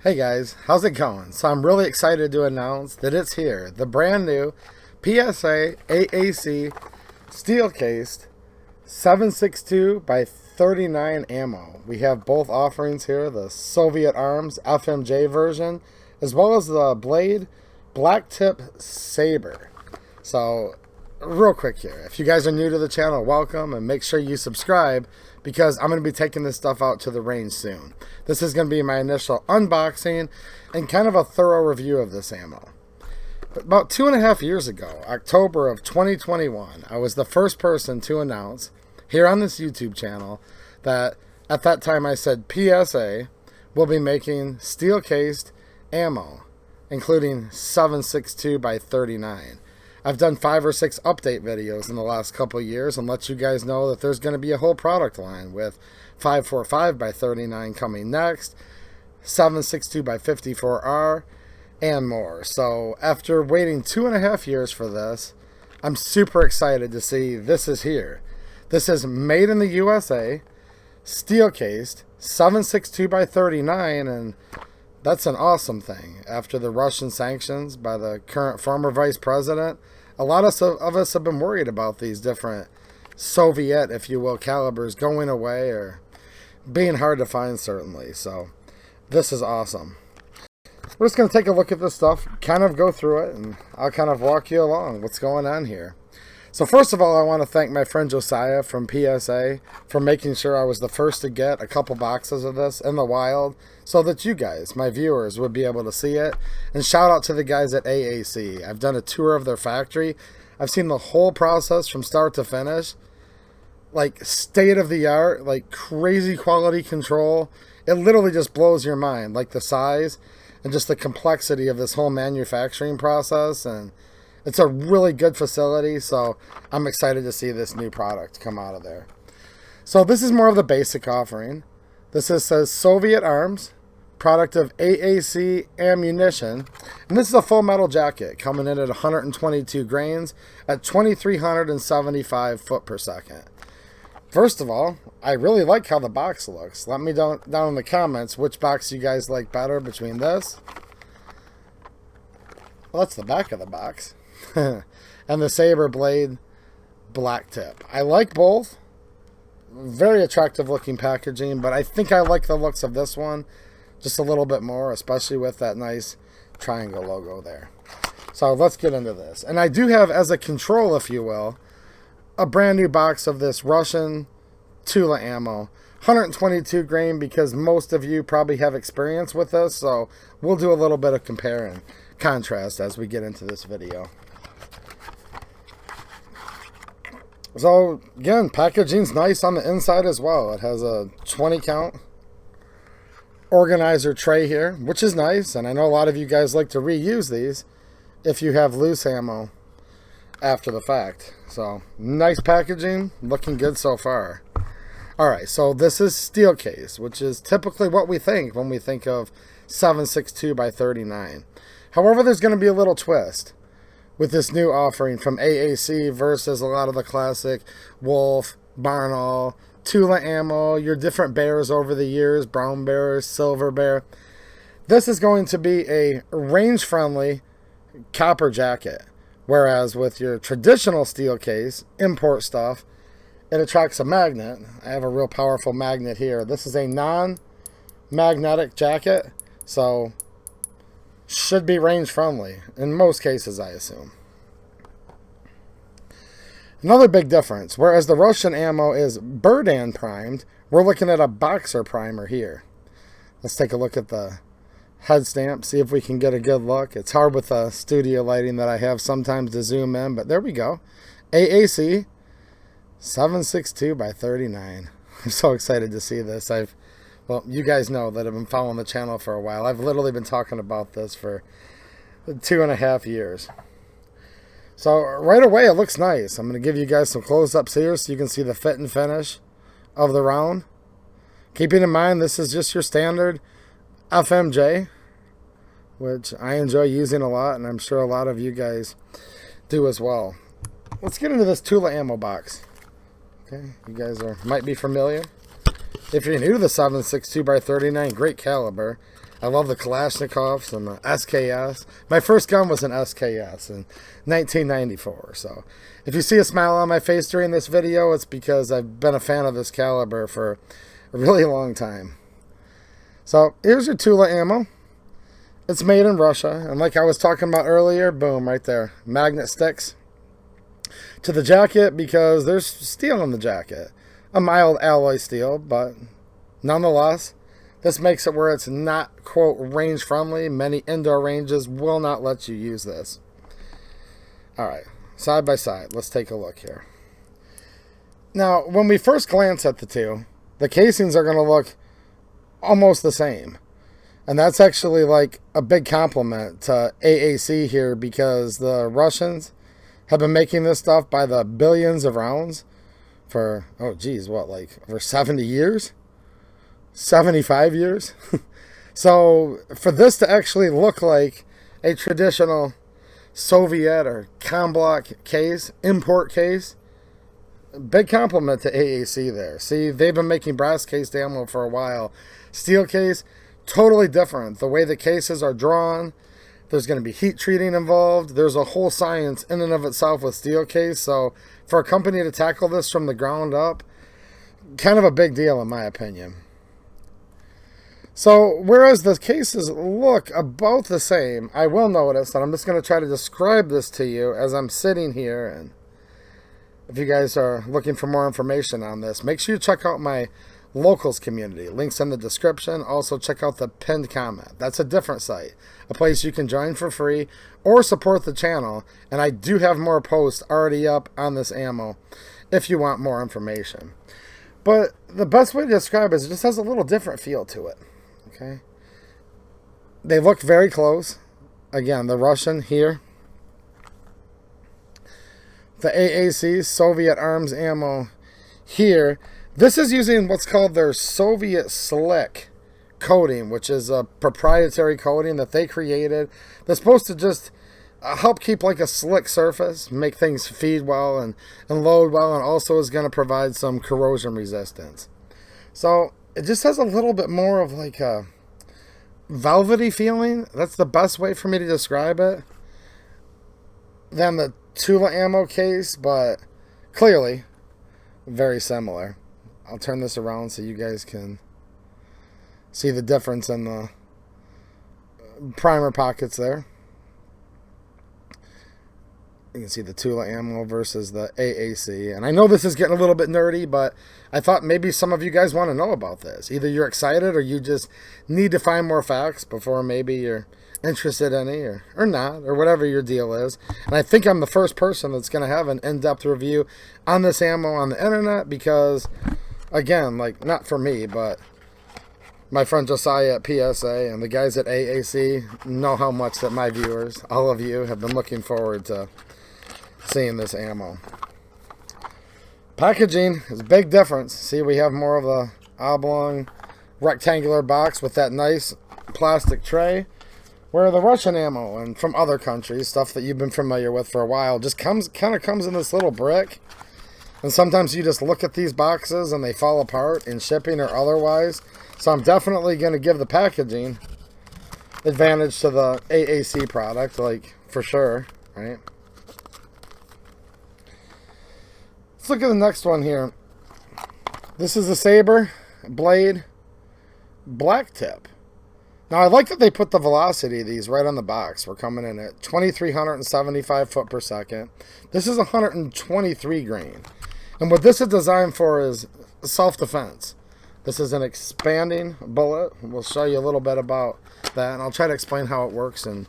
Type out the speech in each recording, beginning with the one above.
Hey guys, how's it going? So I'm really excited to announce that it's here. The brand new PSA AAC steel cased 7.62 by 39 ammo. We have both offerings here, the Soviet Arms FMJ version, as well as the Blade Black Tip Sabre. So real quick here, if you guys are new to the channel, welcome, and make sure you subscribe because I'm going to be taking this stuff out to the range soon. This is going to be my initial unboxing and kind of a thorough review of this ammo. About 2.5 years ago, October of 2021, I was the first person to announce here on this YouTube channel that at that time I said PSA will be making steel cased ammo, including 7.62 by 39. I've done 5 or 6 update videos in the last couple of years and let you guys know that there's going to be a whole product line with 5.45 by 39 coming next, 7.62 by 54R, and more. So after waiting 2.5 years for this, I'm super excited to see this is here. This is made in the USA, steel cased, 7.62 by 39, and that's an awesome thing. After the Russian sanctions by the current former vice president, a lot of us have been worried about these different Soviet, if you will, calibers going away or being hard to find, certainly. So this is awesome. We're just going to take a look at this stuff, kind of go through it, and I'll kind of walk you along what's going on here. So first of all, I want to thank my friend Josiah from PSA for making sure I was the first to get a couple boxes of this in the wild so that you guys, my viewers, would be able to see it. And shout out to the guys at AAC. I've done a tour of their factory. I've seen the whole process from start to finish. Like state of the art, like crazy quality control. It literally just blows your mind, like the size and just the complexity of this whole manufacturing process. And it's a really good facility, so I'm excited to see this new product come out of there. So this is more of the basic offering. This says Soviet Arms, product of AAC Ammunition. And this is a full metal jacket coming in at 122 grains at 2,375 foot per second. First of all, I really like how the box looks. Let me down in the comments which box you guys like better between this. Well, that's the back of the box. And the Sabre Blade Black Tip. I like both. Very attractive looking packaging, but I think I like the looks of this one just a little bit more, especially with that nice triangle logo there. So let's get into this. And I do have, as a control, if you will, a brand new box of this Russian Tula ammo. 122 grain, because most of you probably have experience with this, so we'll do a little bit of compare and contrast as we get into this video. So again, packaging's nice on the inside as well. It has a 20 count organizer tray here, which is nice, and I know a lot of you guys like to reuse these if you have loose ammo after the fact. So nice packaging, looking good so far. Alright, so this is steel case, which is typically what we think when we think of 7.62 by 39. However, there's going to be a little twist with this new offering from AAC versus a lot of the classic Wolf, Barnaul, Tula ammo, your different bears over the years, brown bear, silver bear. This is going to be a range-friendly copper jacket, whereas with your traditional steel case, import stuff, it attracts a magnet. I have a real powerful magnet here. This is a non-magnetic jacket, so should be range friendly in most cases, I assume. Another big difference, whereas the Russian ammo is Burdan primed, we're looking at a boxer primer here. Let's take a look at the head stamp, see if we can get a good look. It's hard with the studio lighting that I have sometimes to zoom in, but there we go. AAC 7.62 by 39. I'm so excited to see this. Well, you guys know that I've been following the channel for a while. I've literally been talking about this for 2.5 years. So right away, it looks nice. I'm going to give you guys some close-ups here so you can see the fit and finish of the round. Keeping in mind, this is just your standard FMJ, which I enjoy using a lot, and I'm sure a lot of you guys do as well. Let's get into this Tula ammo box. Okay, you guys might be familiar. If you're new to the 7.62 by 39, great caliber. I love the Kalashnikovs and the SKS. My first gun was an SKS in 1994. So if you see a smile on my face during this video, it's because I've been a fan of this caliber for a really long time. So here's your Tula ammo. It's made in Russia. And like I was talking about earlier, boom, right there. Magnet sticks to the jacket because there's steel in the jacket. A mild alloy steel, but nonetheless, this makes it where it's not, quote, range friendly. Many indoor ranges will not let you use this. Alright, side by side, let's take a look here. Now, when we first glance at the two, the casings are going to look almost the same. And that's actually like a big compliment to AAC here, because the Russians have been making this stuff by the billions of rounds for, oh geez, what, like over 70 years? 75 years? So for this to actually look like a traditional Soviet or Comblock case, import case, big compliment to AAC there. See, they've been making brass cased ammo for a while. Steel case, totally different. The way the cases are drawn, there's going to be heat treating involved. There's a whole science in and of itself with steel case. So for a company to tackle this from the ground up, kind of a big deal in my opinion. So whereas the cases look about the same, I will notice that I'm just going to try to describe this to you as I'm sitting here. And if you guys are looking for more information on this, make sure you check out my locals community. Links in the description. Also check out the pinned comment. That's a different site, a place you can join for free or support the channel. And I do have more posts already up on this ammo if you want more information. But the best way to describe it is it just has a little different feel to it. Okay, they look very close. Again, the Russian here, the AAC Soviet arms ammo here. This is using what's called their Soviet slick coating, which is a proprietary coating that they created. That's supposed to just help keep like a slick surface, make things feed well and load well, and also is going to provide some corrosion resistance. So it just has a little bit more of like a velvety feeling. That's the best way for me to describe it than the Tula ammo case, but clearly very similar. I'll turn this around so you guys can see the difference in the primer pockets there. You can see the Tula ammo versus the AAC. And I know this is getting a little bit nerdy, but I thought maybe some of you guys want to know about this. Either you're excited or you just need to find more facts before maybe you're interested in any or not, or whatever your deal is. And I think I'm the first person that's going to have an in-depth review on this ammo on the internet because, again, like, not for me, but my friend Josiah at PSA and the guys at AAC know how much that my viewers, all of you, have been looking forward to seeing this ammo. Packaging is a big difference. See, we have more of the oblong rectangular box with that nice plastic tray, where the Russian ammo and from other countries, stuff that you've been familiar with for a while, just kind of comes in this little brick. And sometimes you just look at these boxes and they fall apart in shipping or otherwise. So I'm definitely going to give the packaging advantage to the AAC product, like, for sure, right? Let's look at the next one here. This is a Sabre blade black tip. Now I like that they put the velocity of these right on the box. We're coming in at 2,375 foot per second. This is 123 grain. And what this is designed for is self-defense. This is an expanding bullet. We'll show you a little bit about that, and I'll try to explain how it works in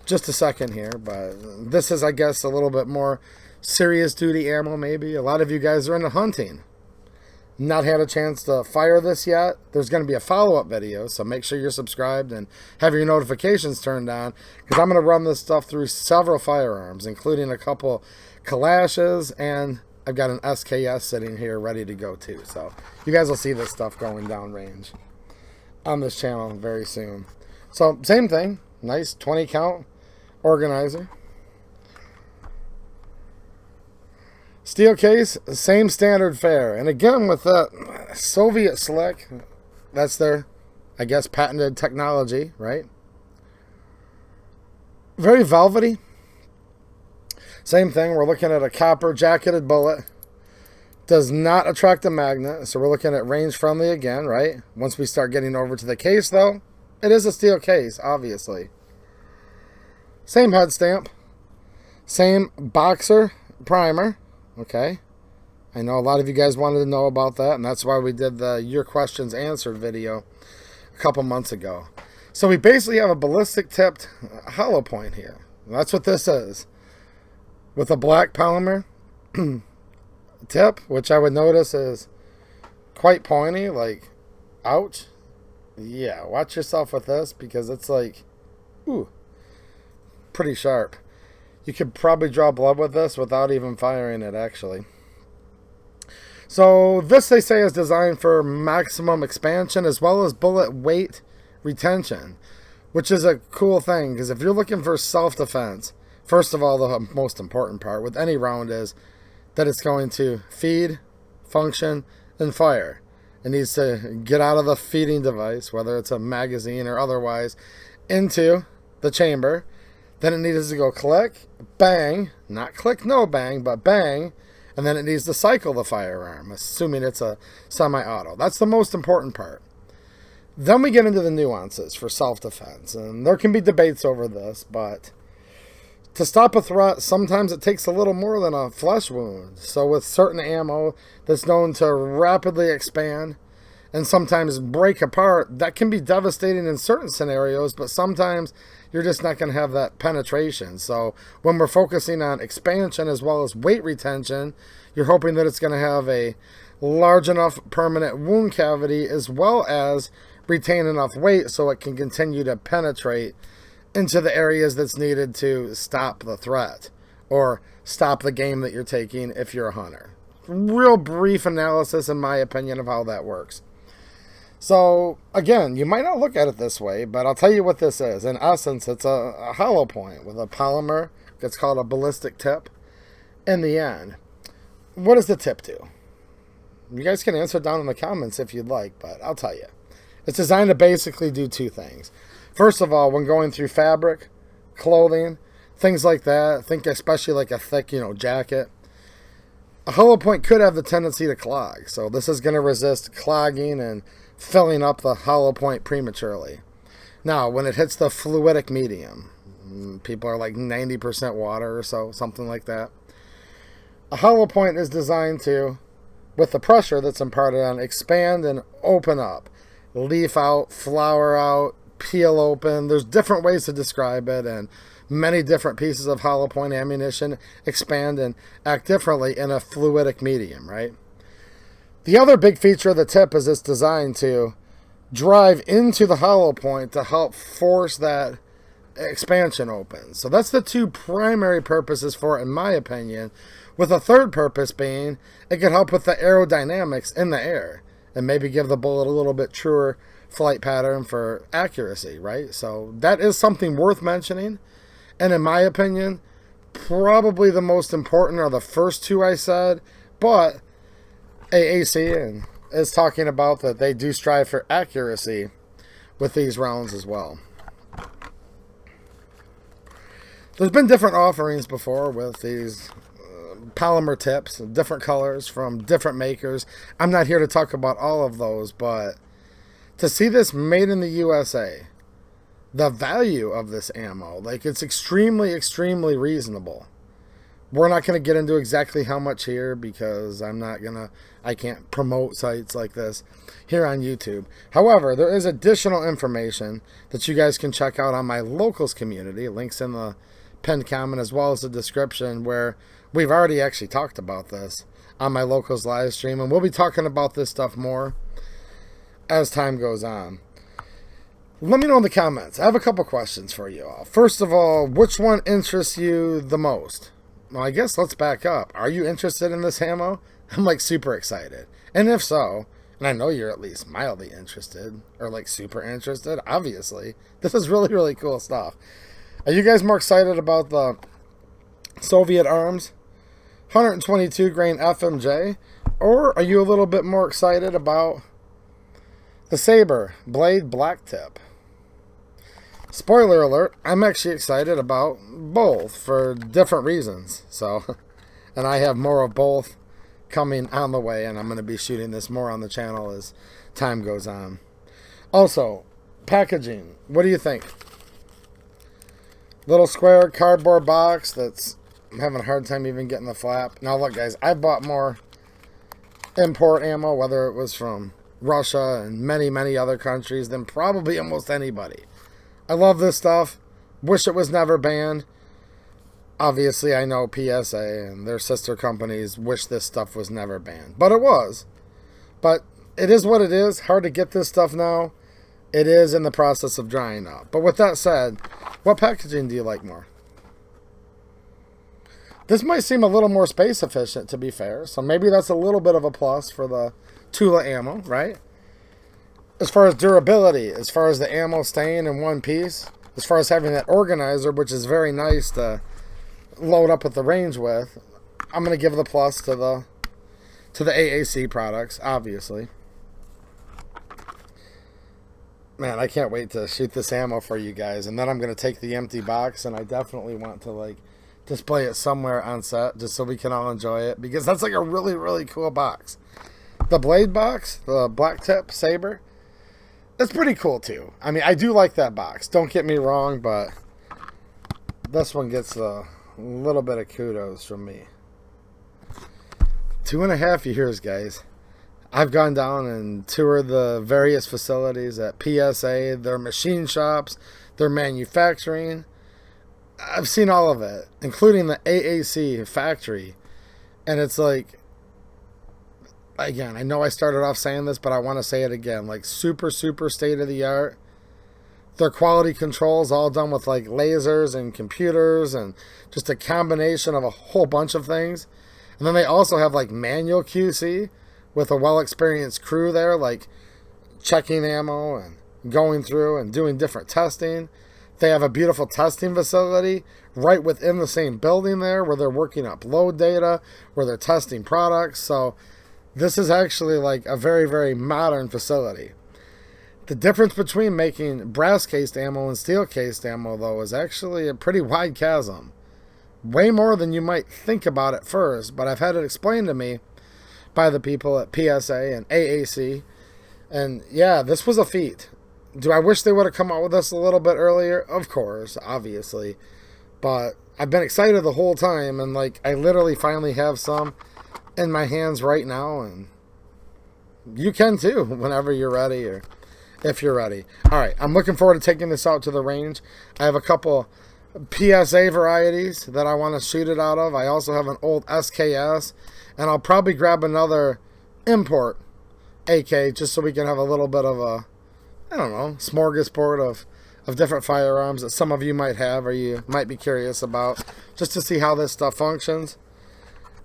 just a second here. But this is, I guess, a little bit more serious duty ammo maybe. A lot of you guys are into hunting. Not had a chance to fire this yet. There's going to be a follow-up video, so make sure you're subscribed and have your notifications turned on, because I'm going to run this stuff through several firearms, including a couple Kalashes, and I've got an SKS sitting here ready to go too. So you guys will see this stuff going down range on this channel very soon. So same thing, nice 20 count organizer. Steel case, same standard fare. And again with that Soviet slick, that's their I guess, patented technology, right? Very velvety. Same thing, we're looking at a copper jacketed bullet. Does not attract a magnet, so we're looking at range friendly again, right? Once we start getting over to the case, though, it is a steel case, obviously. Same head stamp. Same boxer primer, okay? I know a lot of you guys wanted to know about that, and that's why we did the Your Questions Answered video a couple months ago. So we basically have a ballistic tipped hollow point here. That's what this is. With a black polymer tip, which I would notice is quite pointy, like, ouch. Yeah, watch yourself with this because it's like, ooh, pretty sharp. You could probably draw blood with this without even firing it, actually. So this, they say, is designed for maximum expansion as well as bullet weight retention, which is a cool thing because if you're looking for self-defense, first of all, the most important part with any round is that it's going to feed, function, and fire. It needs to get out of the feeding device, whether it's a magazine or otherwise, into the chamber. Then it needs to go click, bang, not click, no bang, but bang, and then it needs to cycle the firearm, assuming it's a semi-auto. That's the most important part. Then we get into the nuances for self-defense, and there can be debates over this, but to stop a threat, sometimes it takes a little more than a flesh wound. So with certain ammo that's known to rapidly expand and sometimes break apart, that can be devastating in certain scenarios, but sometimes you're just not going to have that penetration. So when we're focusing on expansion as well as weight retention, you're hoping that it's going to have a large enough permanent wound cavity as well as retain enough weight so it can continue to penetrate into the areas that's needed to stop the threat or stop the game that you're taking if you're a hunter. Real brief analysis, in my opinion, of how that works. So, again, you might not look at it this way, but I'll tell you what this is. In essence, it's a hollow point with a polymer that's called a ballistic tip in the end. What does the tip do? You guys can answer down in the comments if you'd like, but I'll tell you. It's designed to basically do two things. First of all, when going through fabric, clothing, things like that, think especially like a thick, jacket, a hollow point could have the tendency to clog. So this is going to resist clogging and filling up the hollow point prematurely. Now, when it hits the fluidic medium, people are like 90% water or so, something like that. A hollow point is designed to, with the pressure that's imparted on, expand and open up. Leaf out, flower out, peel open. There's different ways to describe it, and many different pieces of hollow point ammunition expand and act differently in a fluidic medium, right? The other big feature of the tip is it's designed to drive into the hollow point to help force that expansion open. So that's the two primary purposes for it, in my opinion, with a third purpose being it can help with the aerodynamics in the air and maybe give the bullet a little bit truer flight pattern for accuracy, right? So that is something worth mentioning. And in my opinion, probably the most important are the first two I said, but AAC is talking about that they do strive for accuracy with these rounds as well. There's been different offerings before with these polymer tips, different colors from different makers. I'm not here to talk about all of those, but to see this made in the USA, the value of this ammo, like, it's extremely, extremely reasonable. We're not going to get into exactly how much here because I can't promote sites like this here on YouTube. However, there is additional information that you guys can check out on my locals community. Links in the pinned comment as well as the description, where we've already actually talked about this on my locals live stream, and we'll be talking about this stuff more as time goes on. Let me know in the comments. I have a couple questions for you all. First of all, which one interests you the most? Well, I guess let's back up. Are you interested in this ammo? I'm like super excited. And if so, and I know you're at least mildly interested or like super interested, obviously, this is really, really cool stuff. Are you guys more excited about the Soviet arms 122 grain FMJ, or are you a little bit more excited about The Sabre Blade Black Tip. Spoiler alert, I'm actually excited about both for different reasons. So, and I have more of both coming on the way, and I'm going to be shooting this more on the channel as time goes on. Also, packaging. What do you think? Little square cardboard box that's I'm having a hard time even getting the flap. Now look guys, I bought more import ammo, whether it was from Russia and many other countries, than probably almost anybody. I love this stuff. Wish it was never banned. Obviously, I know PSA and their sister companies wish this stuff was never banned. But it was. But it is what it is. Hard to get this stuff now. It is in the process of drying up. But with that said, what packaging do you like more? This might seem a little more space efficient, to be fair. So maybe that's a little bit of a plus for the Tula ammo, right? As far as durability, as far as the ammo staying in one piece, as far as having that organizer, which is very nice to load up at the range with, I'm going to give the plus to the AAC products, obviously. Man, I can't wait to shoot this ammo for you guys, and then I'm going to take the empty box, and I definitely want to like display it somewhere on set just so we can all enjoy it, because that's like a really cool box. The blade box, the black tip Sabre, that's pretty cool too. I mean, I do like that box, don't get me wrong, but this one gets a little bit of kudos from me. 2.5 years, guys. I've gone down and toured the various facilities at PSA, their machine shops, their manufacturing. I've seen all of it, including the AAC factory. And it's like, again, I know I started off saying this, but I want to say it again. Like super state of the art. Their quality controls all done with like lasers and computers and just a combination of a whole bunch of things. And then they also have like manual QC with a well-experienced crew there, like checking ammo and going through and doing different testing. They have a beautiful testing facility right within the same building there where they're working up load data, where they're testing products. So this is actually like a very modern facility. The difference between making brass-cased ammo and steel-cased ammo, though, is actually a pretty wide chasm. Way more than you might think about at first, but I've had it explained to me by the people at PSA and AAC. And yeah, this was a feat. Do I wish they would have come out with this a little bit earlier? Of course, obviously. But I've been excited the whole time, and like I literally finally have some in my hands right now, and you can too whenever you're ready, or if you're ready. Alright, I'm looking forward to taking this out to the range. I have a couple PSA varieties that I want to shoot it out of. I also have an old SKS, and I'll probably grab another import AK just so we can have a little bit of a, I don't know, smorgasbord of different firearms that some of you might have or you might be curious about, just to see how this stuff functions.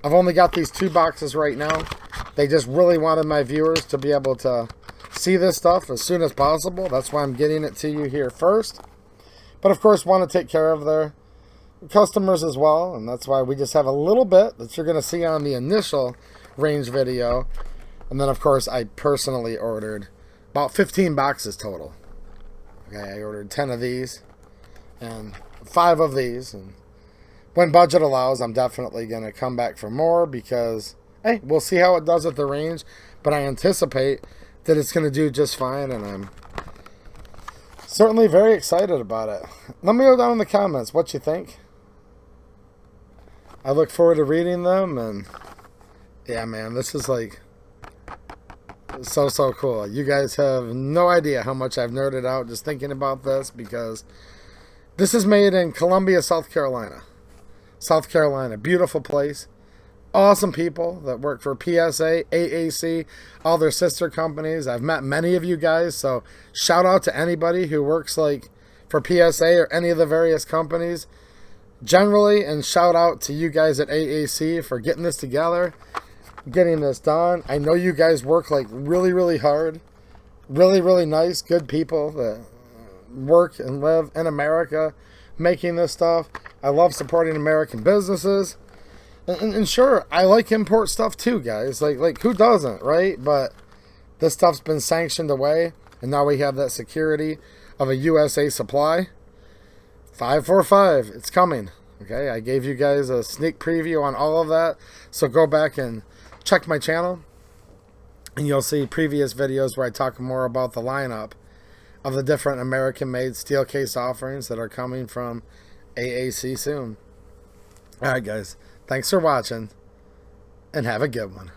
I've only got these 2 boxes right now. They just really wanted my viewers to be able to see this stuff as soon as possible. That's why I'm getting it to you here first. But of course want to take care of their customers as well, and that's why we just have a little bit that you're going to see on the initial range video. And then of course I personally ordered about 15 boxes total. Okay, I ordered 10 of these and 5 of these, and when budget allows, I'm definitely going to come back for more, because hey, we'll see how it does at the range, but I anticipate that it's going to do just fine, and I'm certainly very excited about it. Let me know down in the comments what you think. I look forward to reading them, and yeah, man, this is like so cool. You guys have no idea how much I've nerded out just thinking about this, because this is made in Columbia, South Carolina. South Carolina, beautiful place. Awesome people that work for PSA, AAC, all their sister companies. I've met many of you guys, so shout out to anybody who works like for PSA or any of the various companies generally, and shout out to you guys at AAC for getting this together, getting this done. I know you guys work like really hard, really nice, good people that work and live in America making this stuff. I love supporting American businesses. And sure, I like import stuff too, guys. Like who doesn't, right? But This stuff's been sanctioned away, and now we have that security of a USA supply. 545, it's coming. Okay, I gave you guys a sneak preview on all of that, so go back and check my channel, and you'll see previous videos where I talk more about the lineup of the different American-made steel case offerings that are coming from AAC soon. Alright guys, thanks for watching, and have a good one.